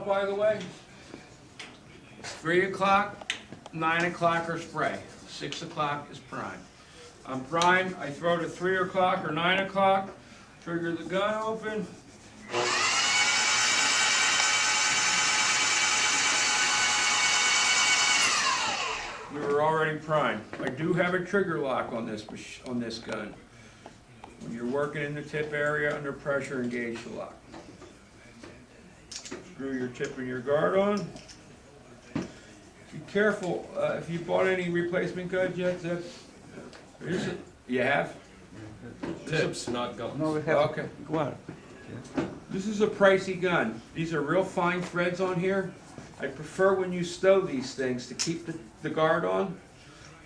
out, by the way. 3 o'clock, 9 o'clock are spray. 6 o'clock is prime. On prime, I throw to 3 o'clock or 9 o'clock, trigger the gun open. We were already primed. I do have a trigger lock on this gun. When you're working in the tip area under pressure, engage the lock. Screw your tip and your guard on. Be careful, if you bought any replacement guns yet, you have? Tips, not guns. No, we have. Okay. Go on. This is a pricey gun. These are real fine threads on here. I prefer when you stow these things to keep the guard on.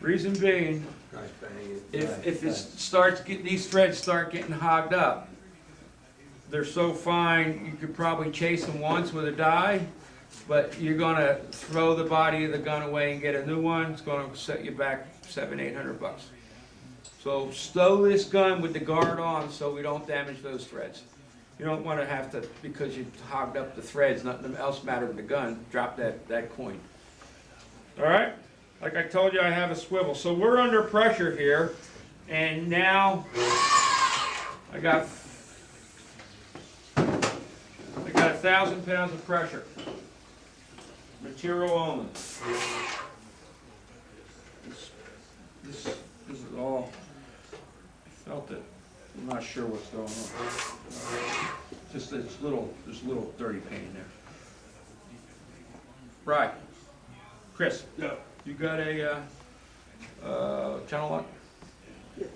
Reason being, if these threads start getting hogged up, they're so fine, you could probably chase them once with a die, but you're gonna throw the body of the gun away and get a new one. It's gonna set you back $700-800. So stow this gun with the guard on so we don't damage those threads. You don't want to have to, because you hogged up the threads, nothing else mattered with the gun, drop that coin. All right? Like I told you, I have a swivel. So we're under pressure here, and now I got 1,000 pounds of pressure. Material only. This is all, I felt it. I'm not sure what's going on. Just there's a little dirty paint in there. Right. Chris. Yeah. You got a channel lock? Yeah.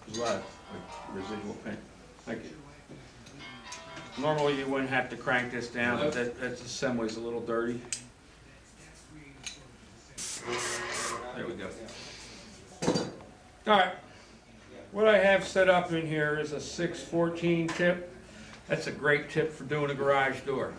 There's a lot of residual paint. Thank you. Normally you wouldn't have to crank this down, but that assembly's a little dirty. There we go. All right. What I have set up in here is a 614 tip. That's a great tip for doing a garage door.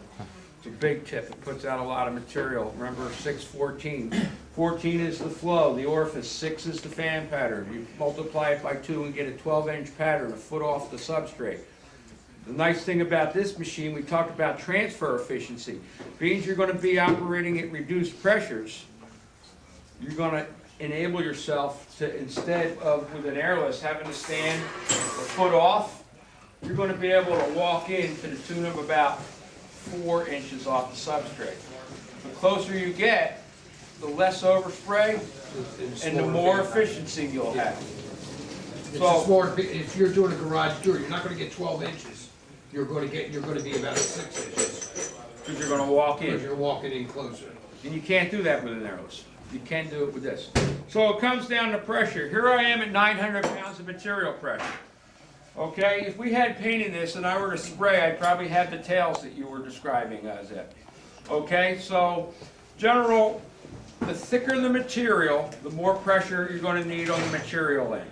It's a big tip. It puts out a lot of material. Remember, 614. 14 is the flow, the orifice. 6 is the fan pattern. You multiply it by 2 and get a 12-inch pattern, a foot off the substrate. The nice thing about this machine, we talked about transfer efficiency. Means you're going to be operating at reduced pressures. You're going to enable yourself to, instead of with an airless having to stand a foot off, you're going to be able to walk in to the tune of about 4 inches off the substrate. The closer you get, the less overspray and the more efficiency you'll have. So, if you're doing a garage door, you're not going to get 12 inches. You're going to be about 6 inches. because you're going to walk Because in. you're walking in closer. And you can't do that with an airless. You can do it with this. So it comes down to pressure. Here I am at 900 pounds of material pressure. Okay, if we had paint in this and I were to spray, I'd probably have the tails that you were describing as it. Okay, so general, the thicker the material, the more pressure you're going to need on the material end.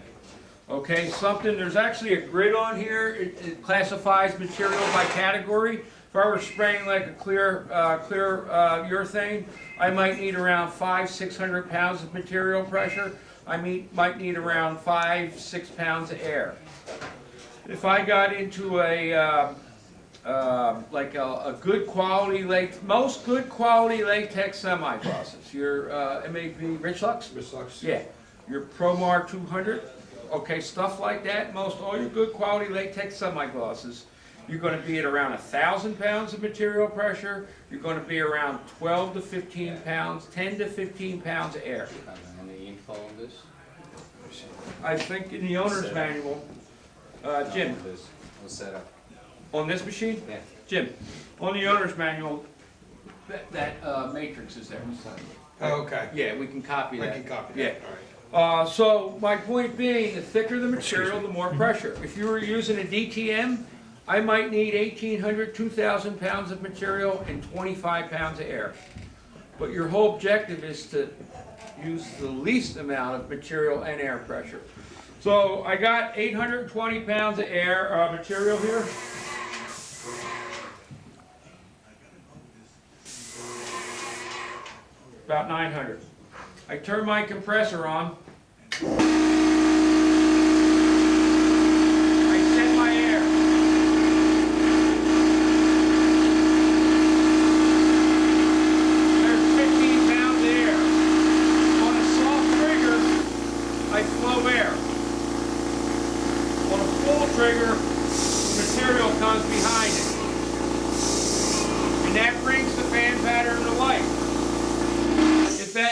Okay, there's actually a grid on here. It classifies material by category. If I were spraying like a clear urethane, I might need around 500-600 pounds of material pressure. I might need around 5-6 pounds of air. If I got into a good quality latex, most good quality latex semi-glosses, your it may be Richlux? Richlux. Yeah, your Promar 200, okay, stuff like that, all your good quality latex semi-glosses, you're going to be at around 1,000 pounds of material pressure, you're going to be around 12 to 15 pounds, 10 to 15 pounds of air. Any info on this? I think in the owner's manual, Jim, What's set up? on this machine? Yeah. Jim, on the owner's manual, that matrix is there. Oh, okay. Yeah, we can copy I that. can copy Yeah. that. All right. So my point being, the thicker the material, the more pressure. If you were using a DTM, I might need 1,800, 2,000 pounds of material and 25 pounds of air. But your whole objective is to use the least amount of material and air pressure. So I got 820 pounds of air material here. About 900. I turn my compressor on. I set my air.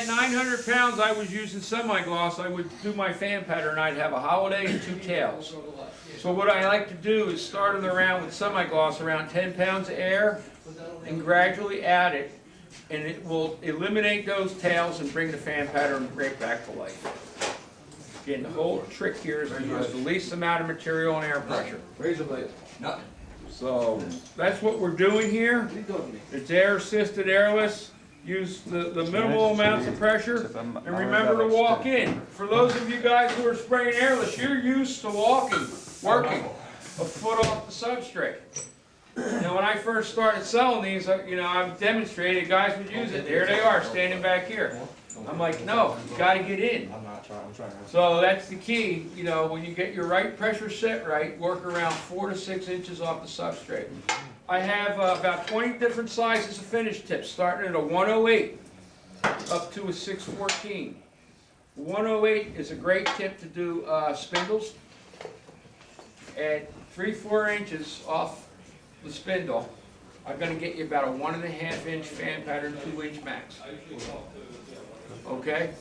that 900 pounds I was using semi-gloss, I would do my fan pattern, I'd have a holiday and 2 tails. So what I like to do is start them around with semi-gloss around 10 pounds of air and gradually add it, and it will eliminate those tails and bring the fan pattern right back to life. Again, the whole trick here is to use the least amount of material and air pressure. Razor blade. Nothing. So that's what we're doing here. It's air assisted, airless. Use the minimal amounts of pressure, and remember to walk in. For those of you guys who are spraying airless, you're used to walking, working a foot off the substrate. Now, when I first started selling these, I've demonstrated, guys would use it. There they are, standing back here. I'm like, no, you gotta get in. I'm trying. So that's the key, when you get your right pressure set right, work around 4 to 6 inches off the substrate. I have about 20 different sizes of finish tips, starting at a 108 up to a 614. 108 is a great tip to do spindles. At 3-4 inches off the spindle, I'm going to get you about a 1.5 inch fan pattern, 2 inch max. Okay?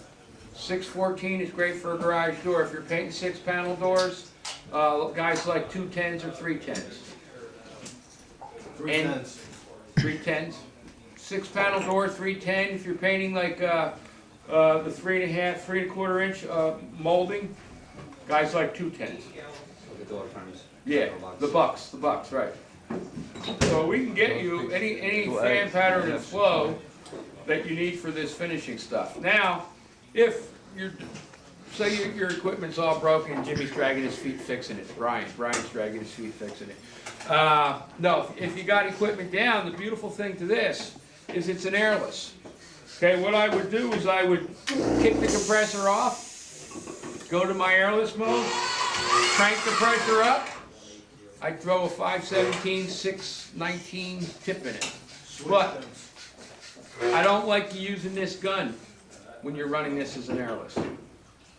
614 is great for a garage door. If you're painting 6-panel doors, guys like 210s or 310s. 310s. 310s. 6-panel door, 310. If you're painting like the 3.5, 3.25 inch molding, guys like 210s. The door frames. Yeah, the bucks, right. So we can get you any fan pattern and flow that you need for this finishing stuff. Now, if say your equipment's all broken, Jimmy's dragging his feet fixing it. Brian's dragging his feet fixing it. No, if you got equipment down, the beautiful thing to this is it's an airless. Okay, what I would do is I would kick the compressor off, go to my airless mode, crank the pressure up. I'd throw a 517, 619 tip in it. But I don't like you using this gun when you're running this as an airless.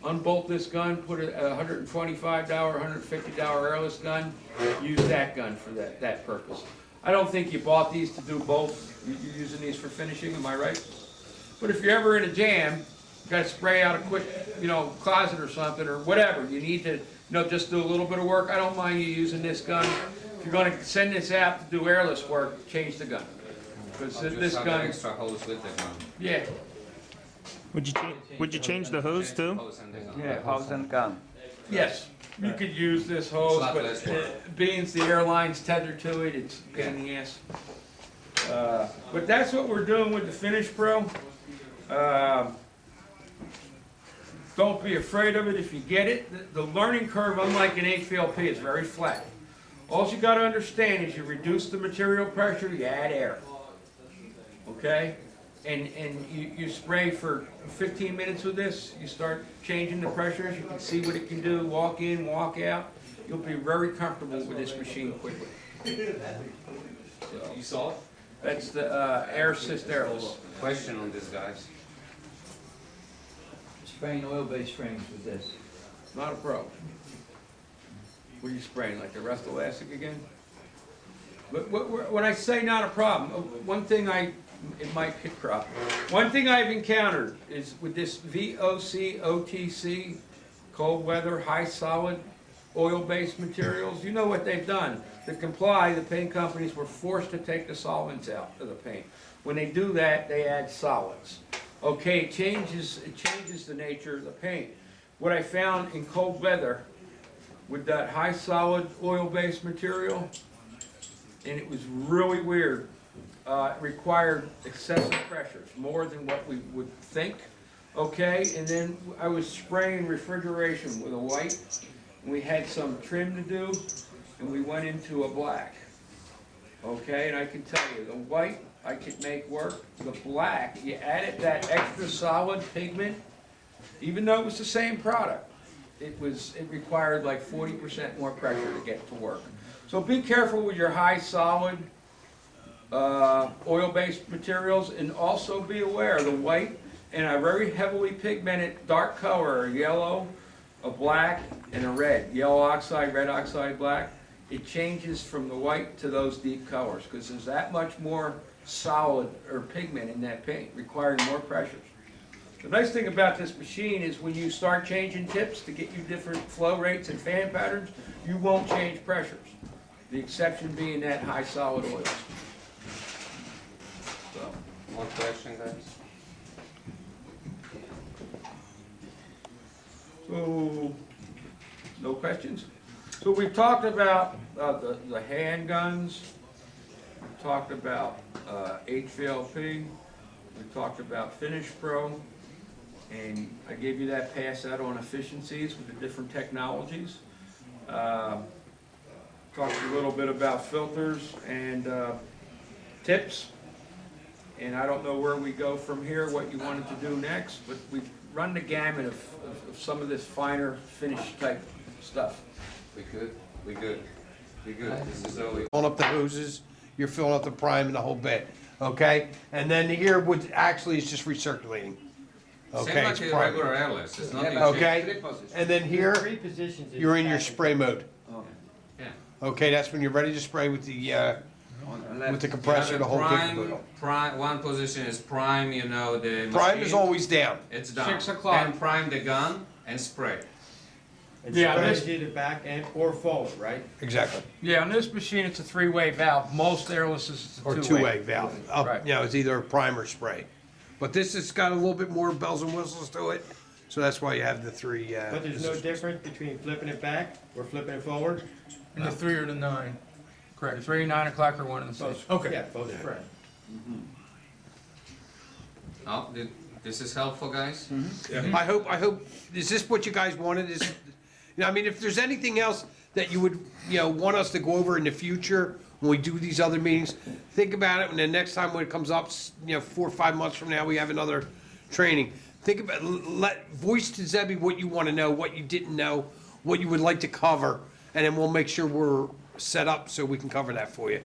Unbolt this gun, put a $125, $150 airless gun, use that gun for that purpose. I don't think you bought these to do both. You're using these for finishing, am I right? But if you're ever in a jam, you got to spray out a quick, closet or something or whatever, you need to, just do a little bit of work. I don't mind you using this gun. If you're going to send this out to do airless work, change the gun. Because this gun, Extra hose with the gun. yeah. Would you change the hose too? Hose and the gun. Yeah, hose and gun. Yes, you could use this hose, It's a lot but less work. being the airline's tethered to it, it's a pain in the ass. But that's what we're doing with the Finish Pro. Don't be afraid of it if you get it. The learning curve, unlike an HVLP, is very flat. All you gotta understand is you reduce the material pressure, you add air. Okay? And you spray for 15 minutes with this, you start changing the pressures, you can see what it can do, walk in, walk out. You'll be very comfortable with this machine quickly. So, You saw it? that's the Air Assist Airless. Question on this, guys. Spraying oil-based frames with this. Not a pro. What are you spraying, like the Rust Elastic again? But when I say not a problem, one thing it might pick crop. One thing I've encountered is with this VOC, OTC, cold weather, high solid, oil-based materials, you know what they've done. To comply, the paint companies were forced to take the solvents out of the paint. When they do that, they add solids. Okay, it changes the nature of the paint. What I found in cold weather with that high solid oil-based material, and it was really weird, it required excessive pressures, more than what we would think. Okay, and then I was spraying refrigeration with a white, and we had some trim to do, and we went into a black. Okay, and I can tell you, the white I could make work. The black, you added that extra solid pigment, even though it was the same product, it required like 40% more pressure to get to work. So be careful with your high solid oil-based materials, and also be aware the white and a very heavily pigmented dark color, a yellow, a black, and a red. Yellow oxide, red oxide, black. It changes from the white to those deep colors because there's that much more solid or pigment in that paint, requiring more pressures. The nice thing about this machine is when you start changing tips to get you different flow rates and fan patterns, you won't change pressures. The exception being that high solid oils. So, More question, guys? so, no questions? So we've talked about the handguns, we've talked about HVLP, we talked about Finish Pro, and I gave you that pass out on efficiencies with the different technologies. Talked a little bit about filters and tips, and I don't know where we go from here, what you wanted to do next, but we've run the gamut of some of this finer finish type stuff. We good? We good? We good? This is always. Filling up the hoses, you're filling up the prime and the whole bit, okay? And then here would actually is just recirculating. Okay, Same it's like a prime. regular airless, it's nothing. Okay, and then here, Three positions. is you're in your package. spray mode. Yeah. Okay, that's when you're ready to spray with the compressor, the whole kit. Prime, one position is prime, you know, the Prime is machine, always down. it's down. 6 o'clock. Then prime the gun and spray. Yeah, Sprays this- either back and or forward, right? Exactly. Yeah, on this machine, it's a three-way valve. Most airlesses, it's a Or two-way. two-way valve. Up, Right. you know, it's either prime or spray. But this has got a little bit more bells and whistles to it, so that's why you have the three. But there's no difference between flipping it back or flipping it forward? And the 3 or the 9. Correct, 3, 9 o'clock, or one of the same. Okay. Yeah, both spray. Oh, this is helpful, guys? I hope, is this what you guys wanted? Is, you know, I mean, if there's anything else that you would, you know, want us to go over in the future when we do these other meetings, think about it, and then next time when it comes up, you know, 4 or 5 months from now, we have another training. Think about, voice to Zebby what you want to know, what you didn't know, what you would like to cover, and then we'll make sure we're set up so we can cover that for you.